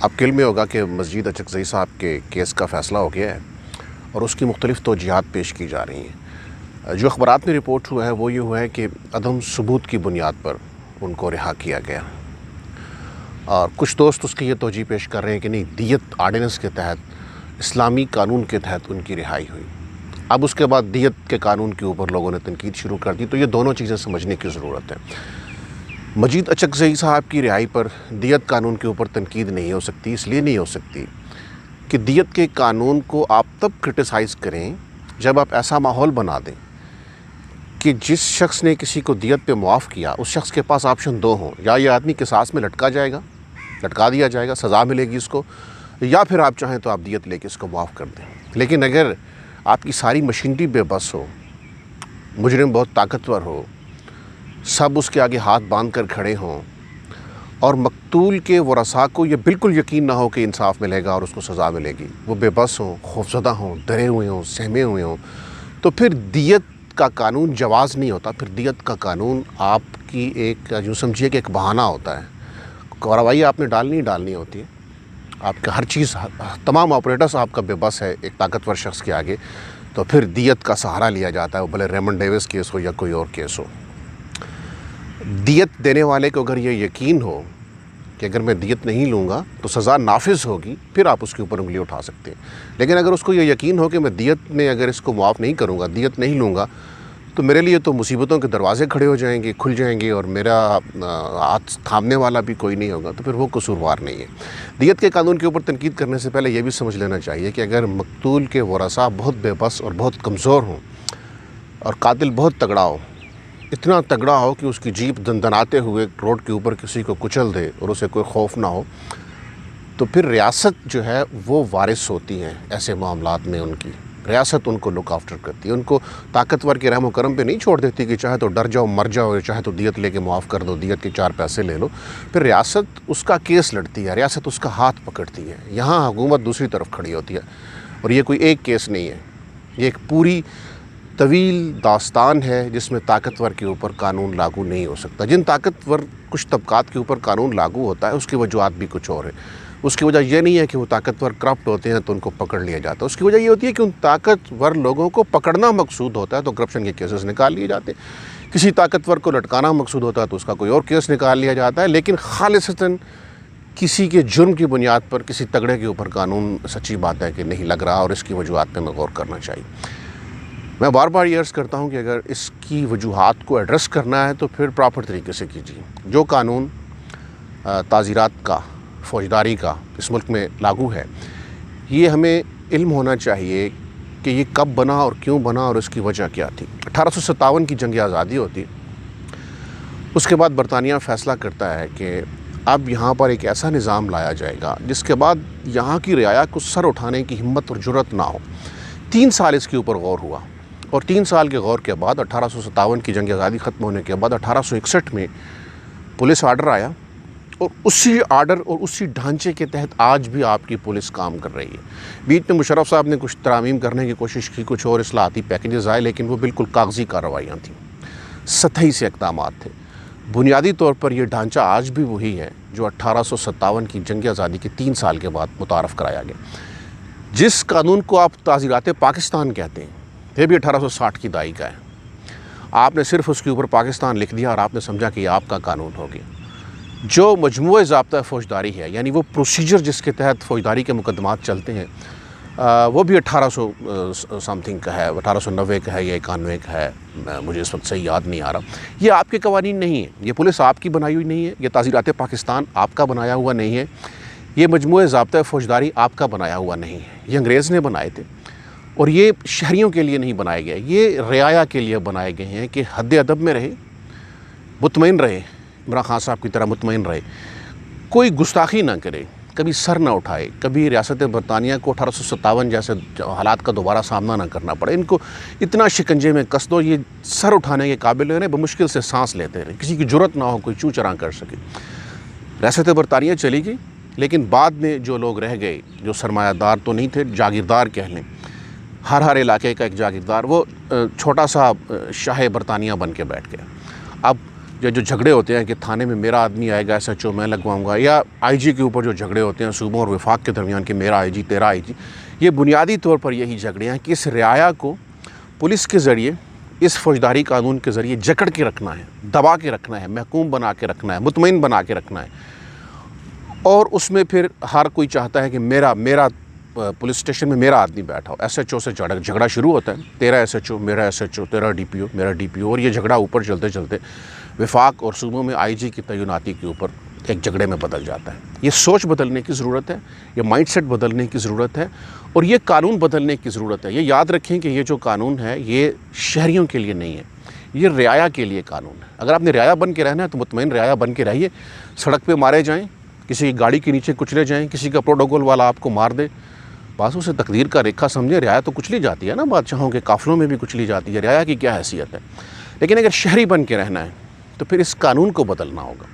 آپ کے علم میں ہوگا کہ مسجد اچکزئی صاحب کے کیس کا فیصلہ ہو گیا ہے اور اس کی مختلف توجیہات پیش کی جا رہی ہیں۔ جو اخبارات میں رپورٹ ہوا ہے وہ یہ ہوا ہے کہ عدم ثبوت کی بنیاد پر ان کو رہا کیا گیا، اور کچھ دوست اس کی یہ توجیہ پیش کر رہے ہیں کہ نہیں، دیت آرڈیننس کے تحت، اسلامی قانون کے تحت ان کی رہائی ہوئی۔ اب اس کے بعد دیت کے قانون کے اوپر لوگوں نے تنقید شروع کر دی، تو یہ دونوں چیزیں سمجھنے کی ضرورت ہے۔ مجید اچکزئی صاحب کی رہائی پر دیت قانون کے اوپر تنقید نہیں ہو سکتی، اس لیے نہیں ہو سکتی کہ دیت کے قانون کو آپ تب کرٹیسائز کریں جب آپ ایسا ماحول بنا دیں کہ جس شخص نے کسی کو دیت پہ معاف کیا اس شخص کے پاس آپشن دو ہوں، یا یہ آدمی قصاص میں لٹکا دیا جائے گا، سزا ملے گی اس کو، یا پھر آپ چاہیں تو آپ دیت لے کے اس کو معاف کر دیں۔ لیکن اگر آپ کی ساری مشینری بے بس ہو، مجرم بہت طاقتور ہو، سب اس کے آگے ہاتھ باندھ کر کھڑے ہوں، اور مقتول کے ورثاء کو یہ بالکل یقین نہ ہو کہ انصاف ملے گا اور اس کو سزا ملے گی، وہ بے بس ہوں، خوفزدہ ہوں، ڈرے ہوئے ہوں، سہمے ہوئے ہوں، تو پھر دیت کا قانون جواز نہیں ہوتا۔ پھر دیت کا قانون آپ کی ایک، جو سمجھیے کہ ایک بہانہ ہوتا ہے، کارروائی آپ نے ڈالنی ہوتی ہے، آپ کا ہر چیز، تمام آپریٹرز آپ کا بے بس ہے ایک طاقتور شخص کے آگے، تو پھر دیت کا سہارا لیا جاتا ہے، وہ بھلے ریمنڈ ڈیوس کیس ہو یا کوئی اور کیس ہو۔ دیت دینے والے کو اگر یہ یقین ہو کہ اگر میں دیت نہیں لوں گا تو سزا نافذ ہوگی، پھر آپ اس کے اوپر انگلی اٹھا سکتے ہیں۔ لیکن اگر اس کو یہ یقین ہو کہ میں دیت میں اگر اس کو معاف نہیں کروں گا، دیت نہیں لوں گا، تو میرے لیے تو مصیبتوں کے دروازے کھڑے ہو جائیں گے، کھل جائیں گے، اور میرا ہاتھ تھامنے والا بھی کوئی نہیں ہوگا، تو پھر وہ قصوروار نہیں ہے۔ دیت کے قانون کے اوپر تنقید کرنے سے پہلے یہ بھی سمجھ لینا چاہیے کہ اگر مقتول کے ورثاء بہت بے بس اور بہت کمزور ہوں، اور قاتل بہت تگڑا ہو، اتنا تگڑا ہو کہ اس کی جیپ دندناتے ہوئے روڈ کے اوپر کسی کو کچل دے اور اسے کوئی خوف نہ ہو، تو پھر ریاست جو ہے وہ وارث ہوتی ہے ایسے معاملات میں، ان کی ریاست ان کو لک آفٹر کرتی ہے، ان کو طاقتور کے رحم و کرم پہ نہیں چھوڑ دیتی کہ چاہے تو ڈر جاؤ، مر جاؤ، چاہے تو دیت لے کے معاف کر دو، دیت کے 4 پیسے لے لو۔ پھر ریاست اس کا کیس لڑتی ہے، ریاست اس کا ہاتھ پکڑتی ہے، یہاں حکومت دوسری طرف کھڑی ہوتی ہے، اور یہ کوئی ایک کیس نہیں ہے، یہ ایک پوری طویل داستان ہے جس میں طاقتور کے اوپر قانون لاگو نہیں ہو سکتا۔ جن طاقتور کچھ طبقات کے اوپر قانون لاگو ہوتا ہے اس کی وجوہات بھی کچھ اور ہیں۔ اس کی وجہ یہ نہیں ہے کہ وہ طاقتور کرپٹ ہوتے ہیں تو ان کو پکڑ لیا جاتا ہے، اس کی وجہ یہ ہوتی ہے کہ ان طاقتور لوگوں کو پکڑنا مقصود ہوتا ہے تو کرپشن کے کیسز نکال لیے جاتے ہیں، کسی طاقتور کو لٹکانا مقصود ہوتا ہے تو اس کا کوئی اور کیس نکال لیا جاتا ہے، لیکن خالصتاً کسی کے جرم کی بنیاد پر کسی تگڑے کے اوپر قانون، سچی بات ہے کہ نہیں لگ رہا، اور اس کی وجوہات پہ میں غور کرنا چاہیے۔ میں بار بار یہ عرض کرتا ہوں کہ اگر اس کی وجوہات کو ایڈریس کرنا ہے تو پھر پراپر طریقے سے کیجیے۔ جو قانون تعزیرات کا، فوجداری کا اس ملک میں لاگو ہے، یہ ہمیں علم ہونا چاہیے کہ یہ کب بنا اور کیوں بنا اور اس کی وجہ کیا تھی۔ 1857 کی جنگ آزادی ہوتی، اس کے بعد برطانیہ فیصلہ کرتا ہے کہ اب یہاں پر ایک ایسا نظام لایا جائے گا جس کے بعد یہاں کی رعایا کو سر اٹھانے کی ہمت اور جرأت نہ ہو۔ 3 سال اس کے اوپر غور ہوا، اور 3 سال کے غور کے بعد 1857 کی جنگ آزادی ختم ہونے کے بعد 1861 میں پولیس آرڈر آیا، اور اسی آرڈر اور اسی ڈھانچے کے تحت آج بھی آپ کی پولیس کام کر رہی ہے۔ بیچ میں مشرف صاحب نے کچھ ترامیم کرنے کی کوشش کی، کچھ اور اصلاحاتی پیکیجز آئے، لیکن وہ بالکل کاغذی کارروائیاں تھیں، سطحی سے اقدامات تھے۔ بنیادی طور پر یہ ڈھانچہ آج بھی وہی ہے جو 1857 کی جنگ آزادی کے 3 سال کے بعد متعارف کرایا گیا۔ جس قانون کو آپ تعزیرات پاکستان کہتے ہیں، یہ بھی 1860 کی دہائی کا ہے۔ آپ نے صرف اس کے اوپر پاکستان لکھ دیا اور آپ نے سمجھا کہ یہ آپ کا قانون ہو گیا۔ جو مجموعہ ضابطہ فوجداری ہے، یعنی وہ پروسیجر جس کے تحت فوجداری کے مقدمات چلتے ہیں، وہ بھی 1800 سمتھنگ کا ہے، 1890 کا ہے یا 91 کا ہے، مجھے اس وقت صحیح یاد نہیں آ رہا۔ یہ آپ کے قوانین نہیں ہیں، یہ پولیس آپ کی بنائی ہوئی نہیں ہے، یہ تعزیرات پاکستان آپ کا بنایا ہوا نہیں ہے، یہ مجموعہ ضابطہ فوجداری آپ کا بنایا ہوا نہیں ہے، یہ انگریز نے بنائے تھے، اور یہ شہریوں کے لیے نہیں بنائے گئے، یہ رعایا کے لیے بنائے گئے ہیں کہ حد ادب میں رہے، مطمئن رہے، عمران خان صاحب کی طرح مطمئن رہے، کوئی گستاخی نہ کرے، کبھی سر نہ اٹھائے، کبھی ریاست برطانیہ کو 1857 جیسے حالات کا دوبارہ سامنا نہ کرنا پڑے، ان کو اتنا شکنجے میں کس دو یہ سر اٹھانے کے قابل رہے، بمشکل سے سانس لیتے رہے، کسی کی جرأت نہ ہو کوئی چوں چراں کر سکے۔ ریاست برطانیہ چلی گئی، لیکن بعد میں جو لوگ رہ گئے، جو سرمایہ دار تو نہیں تھے، جاگیردار کہہ لیں، ہر علاقے کا ایک جاگیردار، وہ چھوٹا سا شاہ برطانیہ بن کے بیٹھ گیا۔ اب جو جھگڑے ہوتے ہیں کہ تھانے میں میرا آدمی آئے گا ایس ایچ او میں لگواؤں گا، یا آئی جی کے اوپر جو جھگڑے ہوتے ہیں صوبوں اور وفاق کے درمیان کہ میرا آئی جی تیرا آئی جی، یہ بنیادی طور پر یہی جھگڑے ہیں کہ اس رعایا کو پولیس کے ذریعے، اس فوجداری قانون کے ذریعے جکڑ کے رکھنا ہے، دبا کے رکھنا ہے، محکوم بنا کے رکھنا ہے، مطمئن بنا کے رکھنا ہے، اور اس میں پھر ہر کوئی چاہتا ہے کہ میرا پولیس اسٹیشن میں میرا آدمی بیٹھا ہو۔ ایس ایچ او سے جھگڑا شروع ہوتا ہے، تیرا ایس ایچ او، میرا ایس ایچ او، تیرا ڈی پی او، میرا ڈی پی او، اور یہ جھگڑا اوپر چلتے چلتے وفاق اور صوبوں میں آئی جی کی تعیناتی کے اوپر ایک جھگڑے میں بدل جاتا ہے۔ یہ سوچ بدلنے کی ضرورت ہے، یہ مائنڈ سیٹ بدلنے کی ضرورت ہے، اور یہ قانون بدلنے کی ضرورت ہے۔ یہ یاد رکھیں کہ یہ جو قانون ہے یہ شہریوں کے لیے نہیں ہے، یہ رعایا کے لیے قانون ہے۔ اگر آپ نے رعایا بن کے رہنا ہے تو مطمئن رعایا بن کے رہیے، سڑک پہ مارے جائیں، کسی کی گاڑی کے نیچے کچلے جائیں، کسی کا پروٹوکول والا آپ کو مار دے، بس اسے تقدیر کا ریکھا سمجھے۔ رعایا تو کچلی جاتی ہے نا، بادشاہوں کے قافلوں میں بھی کچلی جاتی ہے، رعایا کی کیا حیثیت ہے؟ لیکن اگر شہری بن کے رہنا ہے تو پھر اس قانون کو بدلنا ہوگا۔